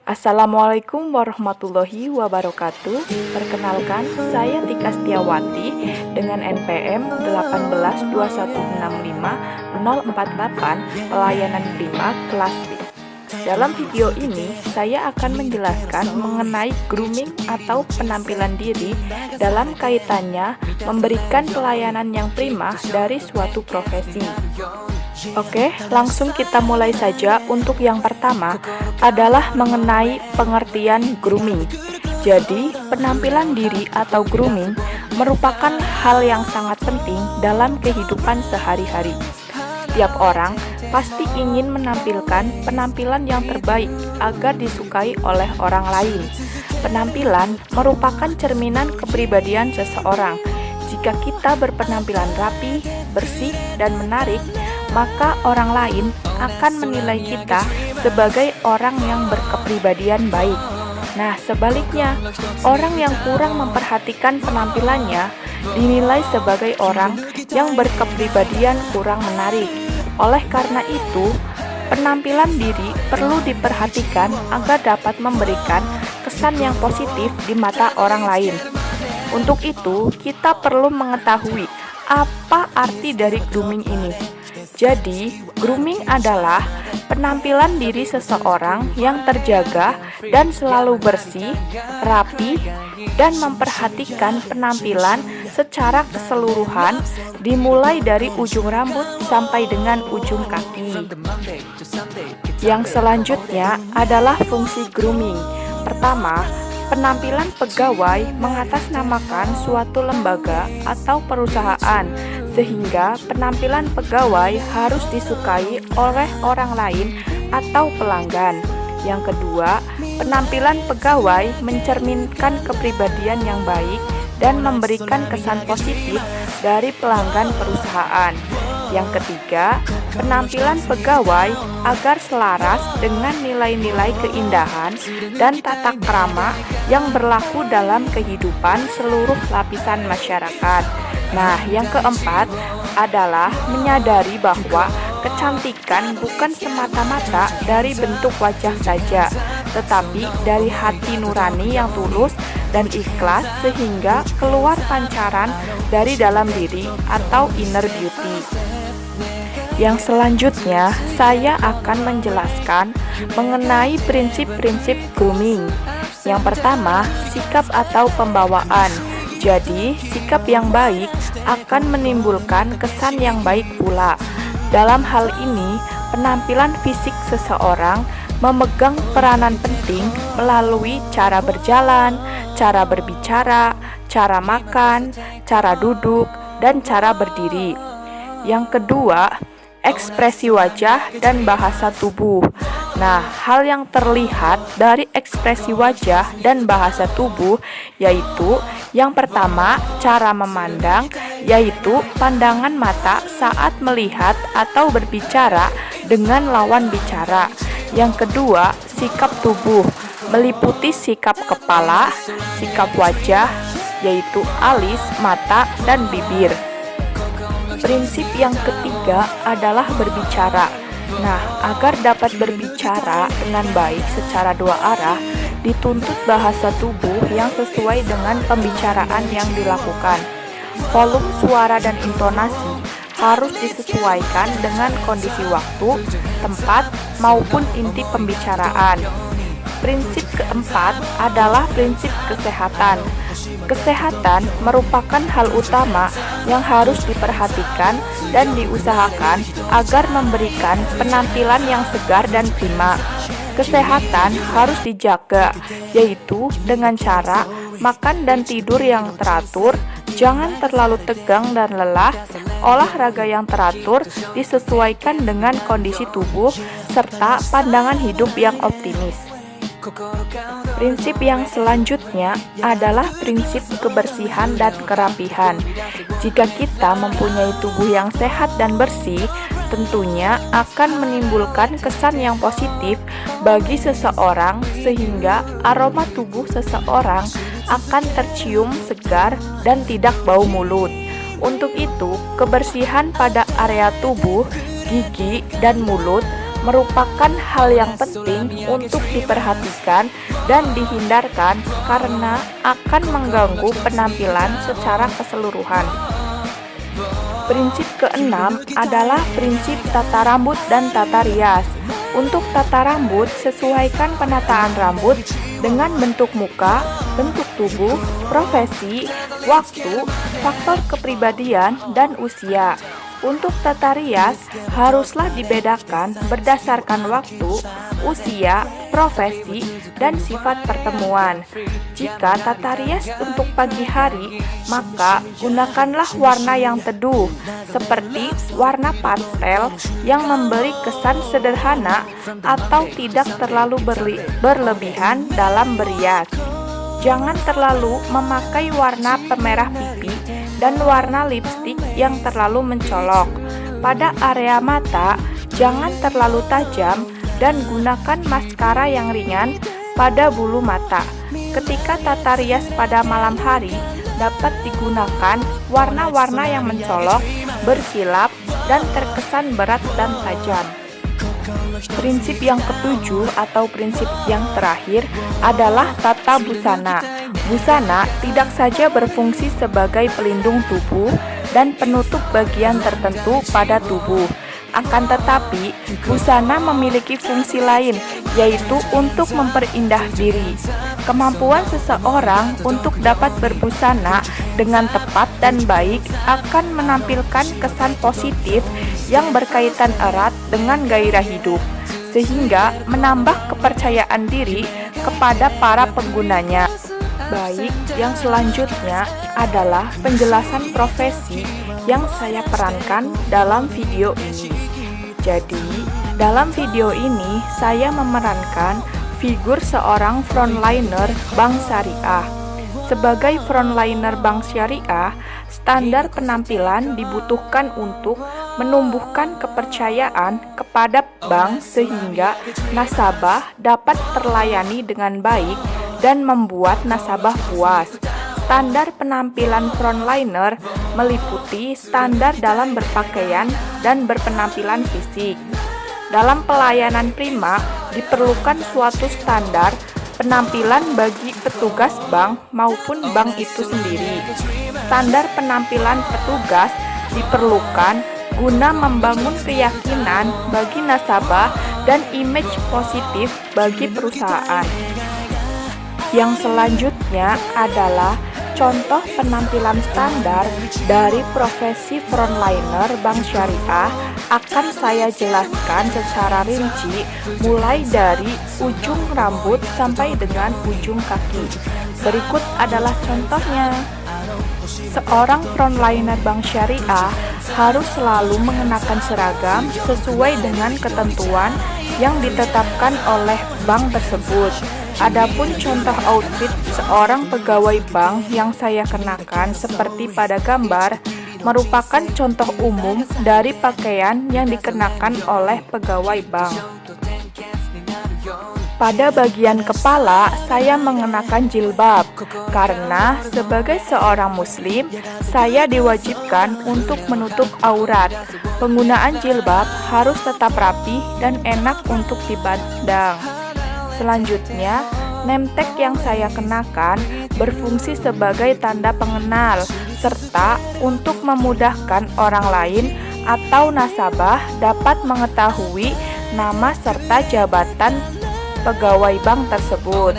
Assalamualaikum warahmatullahi wabarakatuh. Perkenalkan, saya Tika Setiawati dengan NPM 182165048 pelayanan prima kelas B. Dalam video ini, saya akan menjelaskan mengenai grooming atau penampilan diri dalam kaitannya memberikan pelayanan yang prima dari suatu profesi. Oke, langsung kita mulai saja. Untuk yang pertama adalah mengenai pengertian grooming. Jadi, penampilan diri atau grooming merupakan hal yang sangat penting dalam kehidupan sehari-hari. Setiap orang pasti ingin menampilkan penampilan yang terbaik agar disukai oleh orang lain. Penampilan merupakan cerminan kepribadian seseorang. Jika kita berpenampilan rapi, bersih, dan menarik, maka orang lain akan menilai kita sebagai orang yang berkepribadian baik. Nah, sebaliknya, orang yang kurang memperhatikan penampilannya dinilai sebagai orang yang berkepribadian kurang menarik. Oleh karena itu, penampilan diri perlu diperhatikan agar dapat memberikan kesan yang positif di mata orang lain. Untuk itu, kita perlu mengetahui apa arti dari grooming ini. Jadi, grooming adalah penampilan diri seseorang yang terjaga dan selalu bersih, rapi, dan memperhatikan penampilan secara keseluruhan dimulai dari ujung rambut sampai dengan ujung kaki. Yang selanjutnya adalah fungsi grooming. Pertama, penampilan pegawai mengatasnamakan suatu lembaga atau perusahaan, sehingga penampilan pegawai harus disukai oleh orang lain atau pelanggan. Yang kedua, penampilan pegawai mencerminkan kepribadian yang baik dan memberikan kesan positif dari pelanggan perusahaan. Yang ketiga, penampilan pegawai agar selaras dengan nilai-nilai keindahan dan tata krama yang berlaku dalam kehidupan seluruh lapisan masyarakat. Nah, yang keempat adalah menyadari bahwa kecantikan bukan semata-mata dari bentuk wajah saja, tetapi dari hati nurani yang tulus dan ikhlas sehingga keluar pancaran dari dalam diri atau inner beauty. Yang selanjutnya, saya akan menjelaskan mengenai prinsip-prinsip grooming. Yang pertama, sikap atau pembawaan. Jadi, sikap yang baik akan menimbulkan kesan yang baik pula. Dalam hal ini, penampilan fisik seseorang memegang peranan penting melalui cara berjalan, cara berbicara, cara makan, cara duduk, dan cara berdiri. Yang kedua, ekspresi wajah dan bahasa tubuh. Nah, hal yang terlihat dari ekspresi wajah dan bahasa tubuh yaitu yang pertama, cara memandang, yaitu pandangan mata saat melihat atau berbicara dengan lawan bicara. Yang kedua, sikap tubuh, meliputi sikap kepala, sikap wajah, yaitu alis, mata, dan bibir. Prinsip yang ketiga adalah berbicara. Nah, agar dapat berbicara dengan baik secara dua arah, dituntut bahasa tubuh yang sesuai dengan pembicaraan yang dilakukan. Volume suara dan intonasi harus disesuaikan dengan kondisi waktu, tempat, maupun inti pembicaraan. Prinsip keempat adalah prinsip kesehatan. Kesehatan merupakan hal utama yang harus diperhatikan dan diusahakan agar memberikan penampilan yang segar dan prima. Kesehatan harus dijaga, yaitu dengan cara makan dan tidur yang teratur, jangan terlalu tegang dan lelah, olahraga yang teratur disesuaikan dengan kondisi tubuh, serta pandangan hidup yang optimis. Prinsip yang selanjutnya adalah prinsip kebersihan dan kerapihan. Jika kita mempunyai tubuh yang sehat dan bersih, tentunya akan menimbulkan kesan yang positif bagi seseorang sehingga aroma tubuh seseorang akan tercium segar dan tidak bau mulut. Untuk itu, kebersihan pada area tubuh, gigi, dan mulut merupakan hal yang penting untuk diperhatikan dan dihindarkan karena akan mengganggu penampilan secara keseluruhan. Prinsip keenam adalah prinsip tata rambut dan tata rias. Untuk tata rambut, sesuaikan penataan rambut dengan bentuk muka, bentuk tubuh, profesi, waktu, faktor kepribadian, dan usia. Untuk tata rias, haruslah dibedakan berdasarkan waktu, usia, profesi, dan sifat pertemuan. Jika tata rias untuk pagi hari, maka gunakanlah warna yang teduh, seperti warna pastel yang memberi kesan sederhana atau tidak terlalu berlebihan dalam berias. Jangan terlalu memakai warna pemerah pipi dan warna lipstik yang terlalu mencolok. Pada area mata, jangan terlalu tajam dan gunakan maskara yang ringan pada bulu mata. Ketika tata rias pada malam hari, dapat digunakan warna-warna yang mencolok, berkilap, dan terkesan berat dan tajam. Prinsip yang ketujuh atau prinsip yang terakhir adalah tata busana. Busana tidak saja berfungsi sebagai pelindung tubuh dan penutup bagian tertentu pada tubuh. Akan tetapi, busana memiliki fungsi lain, yaitu untuk memperindah diri. Kemampuan seseorang untuk dapat berbusana dengan tepat dan baik akan menampilkan kesan positif yang berkaitan erat dengan gairah hidup, sehingga menambah kepercayaan diri kepada para penggunanya. Baik, yang selanjutnya adalah penjelasan profesi yang saya perankan dalam video ini. Jadi, dalam video ini saya memerankan figur seorang frontliner bank syariah. Sebagai frontliner bank syariah, standar penampilan dibutuhkan untuk menumbuhkan kepercayaan kepada bank sehingga nasabah dapat terlayani dengan baik dan membuat nasabah puas. Standar penampilan frontliner meliputi standar dalam berpakaian dan berpenampilan fisik. Dalam pelayanan prima, diperlukan suatu standar penampilan bagi petugas bank maupun bank itu sendiri. Standar penampilan petugas diperlukan guna membangun keyakinan bagi nasabah dan image positif bagi perusahaan. Yang selanjutnya adalah contoh penampilan standar dari profesi frontliner bank syariah akan saya jelaskan secara rinci mulai dari ujung rambut sampai dengan ujung kaki. Berikut adalah contohnya. Seorang frontliner bank syariah harus selalu mengenakan seragam sesuai dengan ketentuan yang ditetapkan oleh bank tersebut. Adapun contoh outfit seorang pegawai bank yang saya kenakan seperti pada gambar merupakan contoh umum dari pakaian yang dikenakan oleh pegawai bank. Pada bagian kepala, saya mengenakan jilbab karena sebagai seorang muslim, saya diwajibkan untuk menutup aurat. Penggunaan jilbab harus tetap rapi dan enak untuk dipandang. Selanjutnya, name tag yang saya kenakan berfungsi sebagai tanda pengenal serta untuk memudahkan orang lain atau nasabah dapat mengetahui nama serta jabatan pegawai bank tersebut.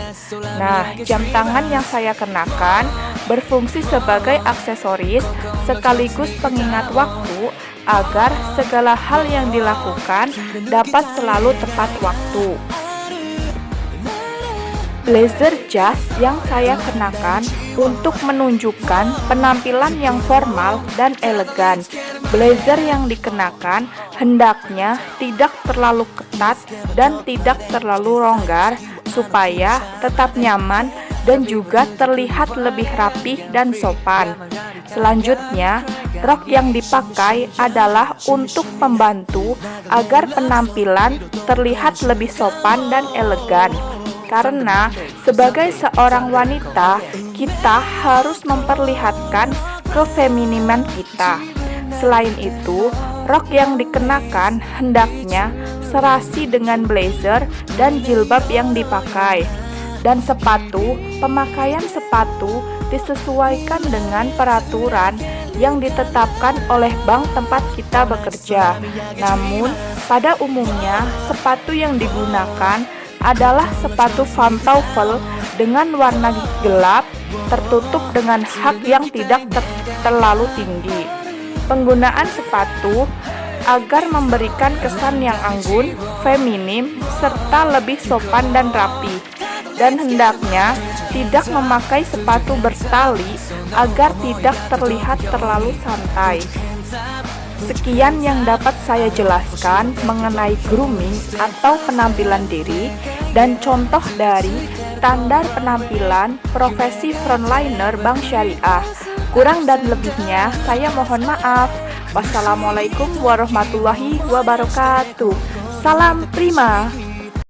Nah, jam tangan yang saya kenakan berfungsi sebagai aksesoris sekaligus pengingat waktu agar segala hal yang dilakukan dapat selalu tepat waktu. Blazer jas yang saya kenakan untuk menunjukkan penampilan yang formal dan elegan. Blazer yang dikenakan hendaknya tidak terlalu ketat dan tidak terlalu longgar supaya tetap nyaman dan juga terlihat lebih rapih dan sopan. Selanjutnya, rok yang dipakai adalah untuk membantu agar penampilan terlihat lebih sopan dan elegan. Karena sebagai seorang wanita, kita harus memperlihatkan kefemininan kita. Selain itu, Rok yang dikenakan hendaknya serasi dengan blazer dan jilbab yang dipakai. Dan sepatu, pemakaian sepatu disesuaikan dengan peraturan yang ditetapkan oleh bank tempat kita bekerja. Namun, pada umumnya sepatu yang digunakan adalah sepatu pantofel dengan warna gelap, tertutup dengan hak yang tidak terlalu tinggi. Penggunaan sepatu agar memberikan kesan yang anggun, feminim, serta lebih sopan dan rapi. Dan hendaknya tidak memakai sepatu bertali agar tidak terlihat terlalu santai. Sekian yang dapat saya jelaskan mengenai grooming atau penampilan diri dan contoh dari standar penampilan profesi frontliner Bank Syariah. Kurang dan lebihnya saya mohon maaf. Wassalamualaikum warahmatullahi wabarakatuh. Salam prima.